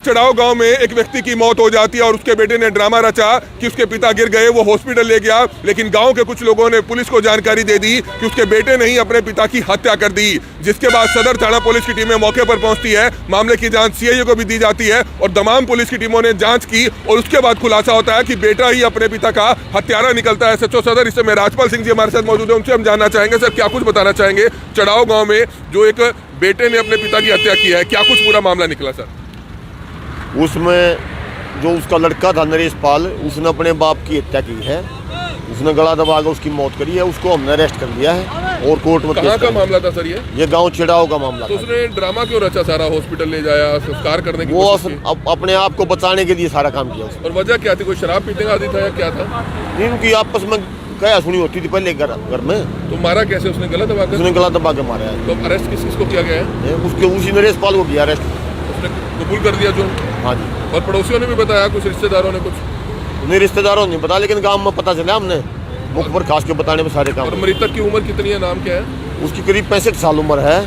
चढ़ाव गांव में एक व्यक्ति की मौत हो जाती है और उसके बेटे ने ड्रामा रचा कि उसके पिता गिर गए, वो हॉस्पिटल ले गया, लेकिन गांव के कुछ लोगों ने पुलिस को जानकारी दे दी कि उसके बेटे ने ही अपने पिता की हत्या कर दी। जिसके बाद सदर थाना पुलिस की टीमें मौके पर पहुंचती है, मामले की जांच सीआईए को भी दी जाती है और तमाम पुलिस की टीमों ने जांच की और उसके बाद खुलासा होता है कि बेटा ही अपने पिता का हत्यारा निकलता है। सचो सदर इस समय राजपाल सिंह जी हमारे साथ मौजूद है, उनसे हम जानना चाहेंगे सर क्या कुछ बताना चाहेंगे। चढ़ाव गाँव में जो एक बेटे ने अपने पिता की हत्या की है, क्या कुछ पूरा मामला निकला सर? उसमें जो उसका लड़का था नरेश पाल, उसने अपने बाप की हत्या की है, उसने गला दबा कर उसकी मौत करी है, उसको हमने अरेस्ट कर लिया है और कोर्ट में कहाँ का मामला था सर? ये गांव चिड़ाव का मामला। तो उसने ड्रामा क्यों रचा सारा, हॉस्पिटल ले जाया, संस्कार करने की वो अपने आप को बचाने के लिए सारा काम किया उसने। और वजह क्या थी, कोई शराब पीने का आदी था या क्या था? इनकी आपस में क्या सुनी होती थी पहले घर में। तो मारा कैसे? उसने गला दबा कर? उसने गला दबा के मारा है। तो अरेस्ट किसको किया गया है? उसके उसी नरेश पाल को किया अरेस्ट। उसने कबूल कर दिया जो? हाँ जी। और पड़ोसियों ने भी बताया, कुछ रिश्तेदारों ने? कुछ नहीं, रिश्तेदारों ने पता, लेकिन गांव में पता चला हमने मुख पर खास के बताने में सारे काम। और मृतक की उम्र कितनी है, नाम क्या है? उसकी करीब 65 साल उम्र है।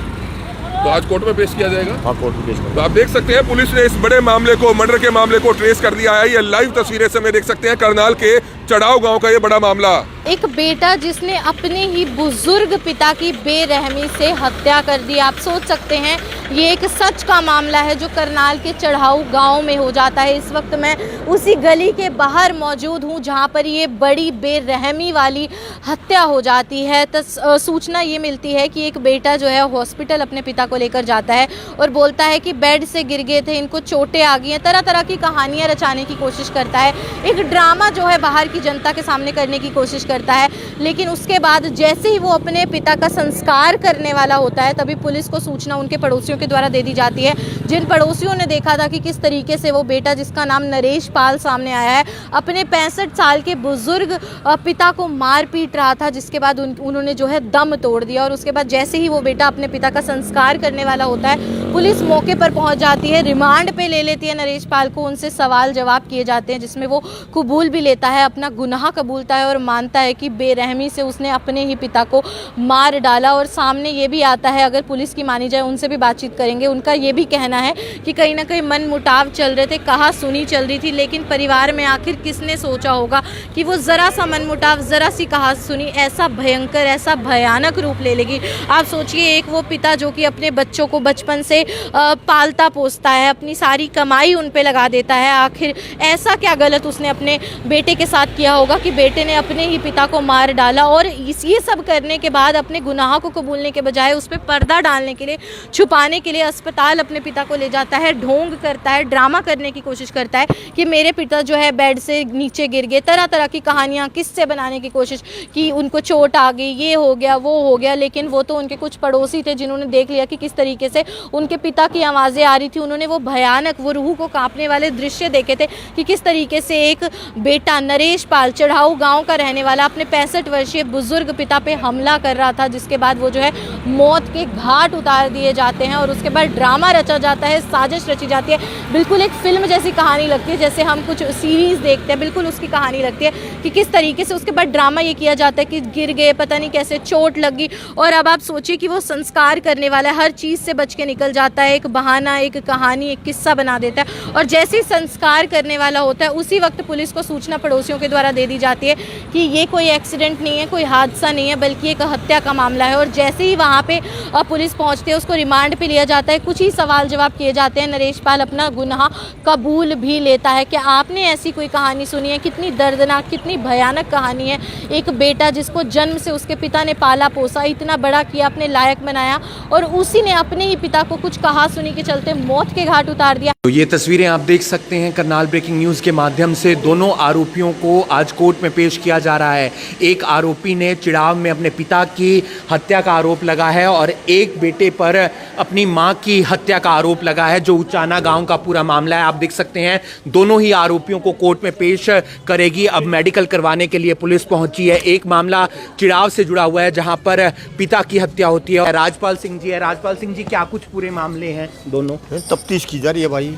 तो आज कोर्ट में पेश किया जाएगा? हाँ, कोर्ट में पेश किया। तो आप देख सकते हैं पुलिस ने इस बड़े मामले को, मर्डर के मामले को ट्रेस कर दिया है। ये लाइव तस्वीरें से देख सकते हैं करनाल के चढ़ाव गांव का ये बड़ा मामला। एक बेटा जिसने अपने ही बुजुर्ग पिता की बेरहमी से हत्या कर दी। आप सोच सकते हैं ये एक सच का मामला है जो करनाल के चढ़ाऊ गांव में हो जाता है। इस वक्त मैं उसी गली के बाहर मौजूद हूं जहां पर ये बड़ी बेरहमी वाली हत्या हो जाती है। सूचना ये मिलती है कि एक बेटा जो है हॉस्पिटल अपने पिता को लेकर जाता है और बोलता है कि बेड से गिर गए थे, इनको चोटें आ गई हैं, तरह तरह की कहानियाँ रचाने की कोशिश करता है। एक ड्रामा जो है बाहर की जनता के सामने करने की कोशिश करता है। लेकिन उसके बाद जैसे ही वो अपने पिता का संस्कार करने वाला होता है तभी पुलिस को सूचना उनके पड़ोसियों के द्वारा दे दी जाती है। जिन पड़ोसियों ने देखा था कि किस तरीके से वो बेटा जिसका नाम नरेश पाल सामने आया है अपने 65 साल के बुजुर्ग पिता को मार पीट रहा था, जिसके बाद उन्होंने जो है दम तोड़ दिया। और उसके बाद जैसे ही वो बेटा अपने पिता का संस्कार करने वाला होता है पुलिस मौके पर पहुंच जाती है, रिमांड पे ले लेती है नरेश पाल को। उनसे सवाल जवाब किए जाते हैं जिसमें वो कबूल भी लेता है, अपना गुनाह कबूलता है और मानता है कि बेरहमी से उसने अपने ही पिता को मार डाला। और सामने ये भी आता है, अगर पुलिस की मानी जाए, उनसे भी बातचीत करेंगे, उनका ये भी कहना है कि कहीं ना कहीं मन मुटाव चल रहे थे, कहा सुनी चल रही थी, लेकिन परिवार में आखिर किसने सोचा होगा कि वो ज़रा सा मन मुटाव, ज़रा सी कहा सुनी ऐसा भयंकर, ऐसा भयानक रूप ले लेगी। आप सोचिए, एक वो पिता जो कि अपने बच्चों को बचपन से पालता पोसता है, अपनी सारी कमाई उन पे लगा देता है, आखिर ऐसा क्या गलत उसने अपने बेटे के साथ किया होगा कि बेटे ने अपने ही पिता को मार डाला। और ये सब करने के बाद अपने गुनाह को कबूलने के बजाय उस पर पर्दा डालने के लिए, छुपाने के लिए अस्पताल अपने पिता को ले जाता है, ढोंग करता है, ड्रामा करने की कोशिश करता है कि मेरे पिता जो है बेड से नीचे गिर गए, तरह तरह की कहानियाँ किससे बनाने की कोशिश कि उनको चोट आ गई, ये हो गया, वो हो गया। लेकिन वो तो उनके कुछ पड़ोसी थे जिन्होंने देख लिया कि किस तरीके से उनके पिता की आवाज़ें आ रही थी। उन्होंने वो भयानक, वो रूह को कांपने वाले दृश्य देखे थे कि किस तरीके से एक बेटा नरेश पाल चढ़ाऊ गांव का रहने वाला अपने 65 वर्षीय बुजुर्ग पिता पे हमला कर रहा था, जिसके बाद वो जो है मौत के घाट उतार दिए जाते हैं। और उसके बाद ड्रामा रचा जाता है, साजिश रची जाती है। बिल्कुल एक फिल्म जैसी कहानी लगती है, जैसे हम कुछ सीरीज़ देखते हैं, बिल्कुल उसकी कहानी लगती है कि किस तरीके से उसके बाद ड्रामा ये किया जाता है कि गिर गए, पता नहीं कैसे चोट लगी। और अब आप सोचिए कि वो संस्कार करने वाला है, हर चीज़ से बच के निकल जाता है, एक बहाना, एक कहानी, एक किस्सा बना देता है। और जैसे ही संस्कार करने वाला होता है उसी वक्त पुलिस को सूचना पड़ोसियों के द्वारा दे दी जाती है कि ये कोई एक्सीडेंट नहीं है, कोई हादसा नहीं है, बल्कि एक हत्या का मामला है। और जैसे ही वहाँ पे पुलिस पहुँचती है उसको रिमांड पे लिया जाता है, कुछ ही सवाल जवाब किए जाते हैं। नरेश पाल अपना गुनाह कबूल भी लेता है। क्या आपने ऐसी कोई कहानी सुनी है? कितनी दर्दनाक, कितनी भयानक कहानी है। एक बेटा जिसको जन्म से उसके पिता ने पाला पोसा, इतना बड़ा किया, अपने लायक बनाया, और उसी ने अपने ही पिता को कुछ कहा सुनी के चलते मौत के घाट उतार दिया। तो ये तस्वीरें आप देख सकते हैं करनाल ब्रेकिंग न्यूज़ के माध्यम से दोनों आरोपियों को आज कोर्ट में पेश किया जा रहा है। एक आरोपी ने चिड़ाव में अपने पिता की हत्या का आरोप लगा है और एक बेटे पर अपनी मां की हत्या का आरोप लगा है, जो उचाना गांव का पूरा मामला है। आप देख सकते हैं दोनों ही आरोपियों को कोर्ट में पेश करेगी। अब मेडिकल करवाने के लिए पुलिस पहुंची है। एक मामला चिड़ाव से जुड़ा हुआ है जहां पर पिता की हत्या होती है। राजपाल सिंह जी है। राजपाल सिंह जी, क्या कुछ पूरे मामले हैं? दोनों तफ्तीश की जा रही है भाई।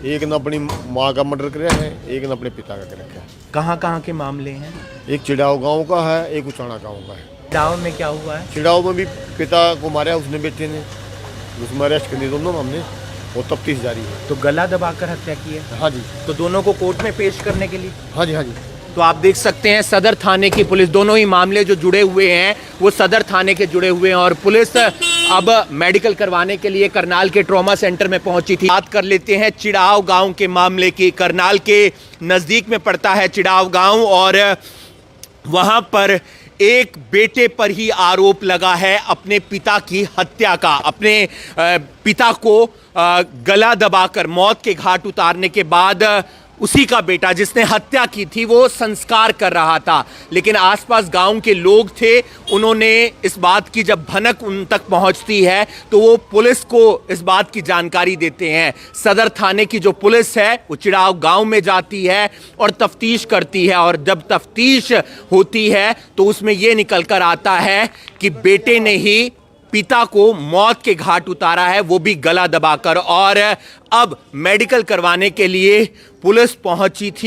एक ने अपनी माँ का मर्डर किया है, एक ने अपने पिता का किया है। कहाँ कहाँ के मामले हैं? एक चिड़ाव गांव का है, एक उचाना गांव का है। चिड़ाव में क्या हुआ है? चिड़ाव में भी पिता को मारा उसने, बेटे ने, उसमें अरेस्ट कर दिया दोनों हमने। वो तफ्तीश जारी है। तो गला दबाकर हत्या की है। हाँ जी, तो दोनों को कोर्ट में पेश करने के लिए। हाँ जी, हाँ जी। तो आप देख सकते हैं सदर थाने की पुलिस, दोनों ही मामले जो जुड़े हुए हैं वो सदर थाने के जुड़े हुए हैं और पुलिस अब मेडिकल करवाने के लिए करनाल के ट्रॉमा सेंटर में पहुंची थी। बात कर लेते हैं चिड़ाव गांव के मामले की। करनाल के नज़दीक में पड़ता है चिड़ाव गांव और वहां पर एक बेटे पर ही आरोप लगा है अपने पिता की हत्या का। अपने पिता को गला दबाकर मौत के घाट उतारने के बाद उसी का बेटा जिसने हत्या की थी वो संस्कार कर रहा था, लेकिन आसपास गांव के लोग थे, उन्होंने इस बात की जब भनक उन तक पहुंचती है तो वो पुलिस को इस बात की जानकारी देते हैं। सदर थाने की जो पुलिस है वो चिड़ाव गांव में जाती है और तफ्तीश करती है और जब तफ्तीश होती है तो उसमें ये निकल कर आता है कि बेटे ने ही पिता को मौत के घाट उतारा है, वो भी गला दबाकर। और अब मेडिकल करवाने के लिए पुलिस पहुंची थी।